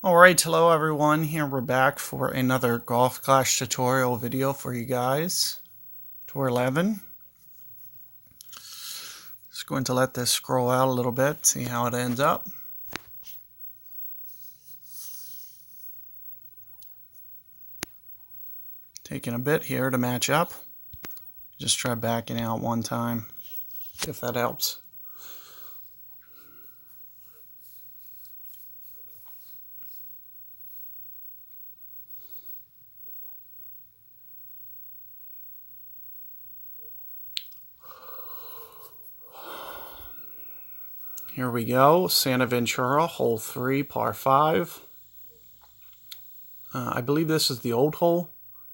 Alright, hello everyone. Here we're back for another Golf Clash tutorial video for you guys. Tour 11. Just going to let this scroll out a little bit, see how it ends up. Taking a bit here to match up. Just try backing out one time, if that helps. Here we go, Santa Ventura Hole 3, par 5. I believe this is the old hole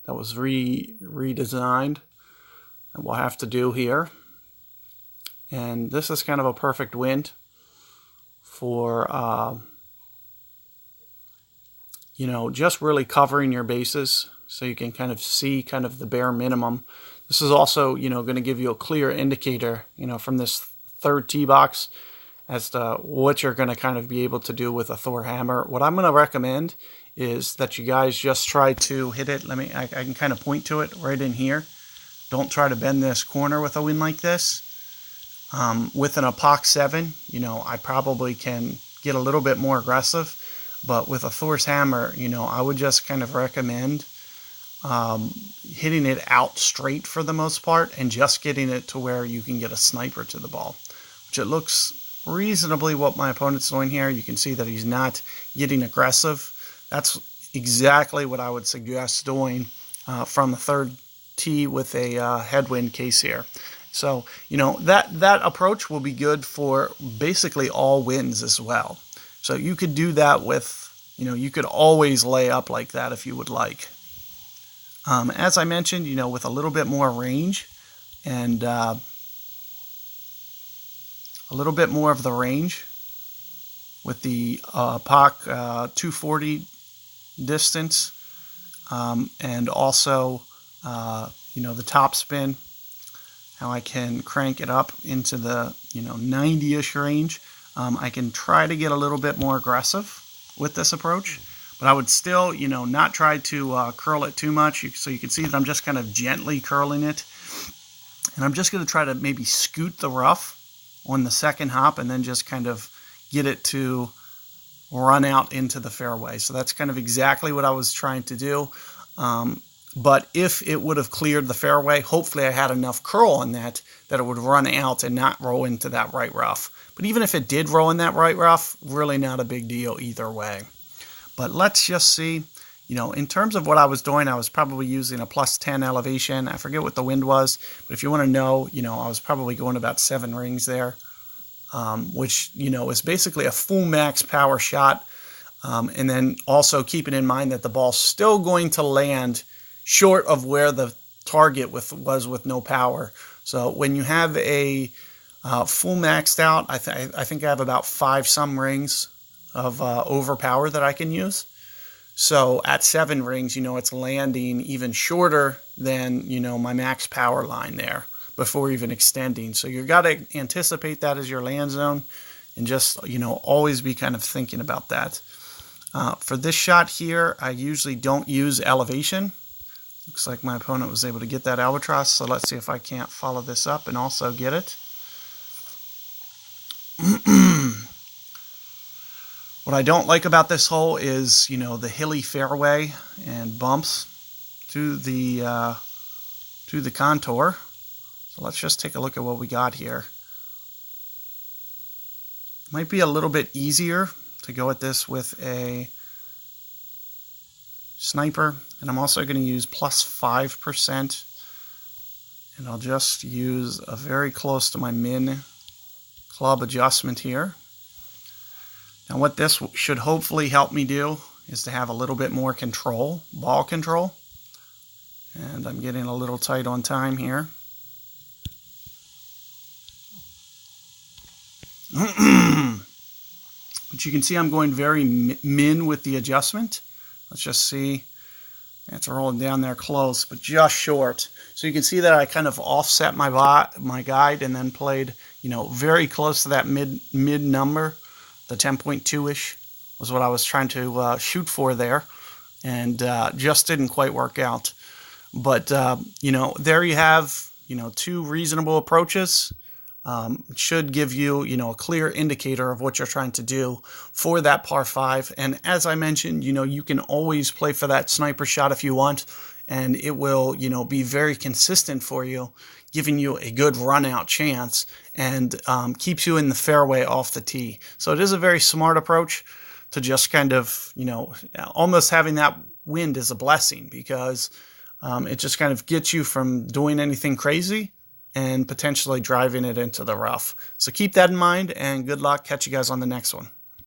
that was redesigned that we'll have to do here. And this is kind of a perfect wind for, just really covering your bases so you can kind of see kind of the bare minimum. This is also, going to give you a clear indicator, from this third tee box as to what you're going to kind of be able to do with a Thor hammer. What I'm going to recommend is that you guys just try to hit it. I can kind of point to it right in here. Don't try to bend this corner with a wind like this. With an Epoch 7, I probably can get a little bit more aggressive, but with a Thor's hammer, I would just kind of recommend hitting it out straight for the most part and just getting it to where you can get a sniper to the ball, which it looks reasonably what my opponent's doing here. You can see that he's not getting aggressive. That's exactly what I would suggest doing from the third tee with a headwind case here. So, that approach will be good for basically all winds as well. So you could do that with, you could always lay up like that if you would like. As I mentioned, with a little bit more range and a little bit more of the range with the POC 240 distance and also, the top spin, how I can crank it up into the 90-ish range. I can try to get a little bit more aggressive with this approach, but I would still not try to curl it too much. So you can see that I'm just kind of gently curling it, and I'm just going to try to maybe scoot the rough on the second hop and then just kind of get it to run out into the fairway. So that's kind of exactly what I was trying to do. But if it would have cleared the fairway, hopefully I had enough curl on that it would run out and not roll into that right rough. But even if it did roll in that right rough, really not a big deal either way. But let's just see, in terms of what I was doing, I was probably using a +10 elevation. I forget what the wind was, but if you want to know, I was probably going about 7 rings there, which, is basically a full max power shot. And then also keeping in mind that the ball's still going to land short of where the target was with no power. So when you have a full maxed out, I think I have about 5 some rings of overpower that I can use. So at 7 rings, it's landing even shorter than, my max power line there before even extending. So you got to anticipate that as your land zone and just, always be kind of thinking about that. For this shot here, I usually don't use elevation. Looks like my opponent was able to get that albatross, so let's see if I can't follow this up and also get it. What I don't like about this hole is, the hilly fairway and bumps to the contour. So let's just take a look at what we got here. Might be a little bit easier to go at this with a sniper, and I'm also going to use +5%, and I'll just use a very close to my min club adjustment here. Now what this should hopefully help me do is to have a little bit more control, ball control, and I'm getting a little tight on time here. But you can see I'm going very min with the adjustment. Let's just see. It's rolling down there close, but just short. So you can see that I kind of offset my guide and then played, very close to that mid number, the 10.2-ish was what I was trying to shoot for there, and just didn't quite work out. But there you have two reasonable approaches. It should give you a clear indicator of what you're trying to do for that par 5. And as I mentioned, you can always play for that sniper shot if you want, and it will be very consistent for you, giving you a good run out chance, and keeps you in the fairway off the tee. So it is a very smart approach to just kind of almost having that wind is a blessing, because it just kind of gets you from doing anything crazy and potentially driving it into the rough. So keep that in mind, and good luck. Catch you guys on the next one.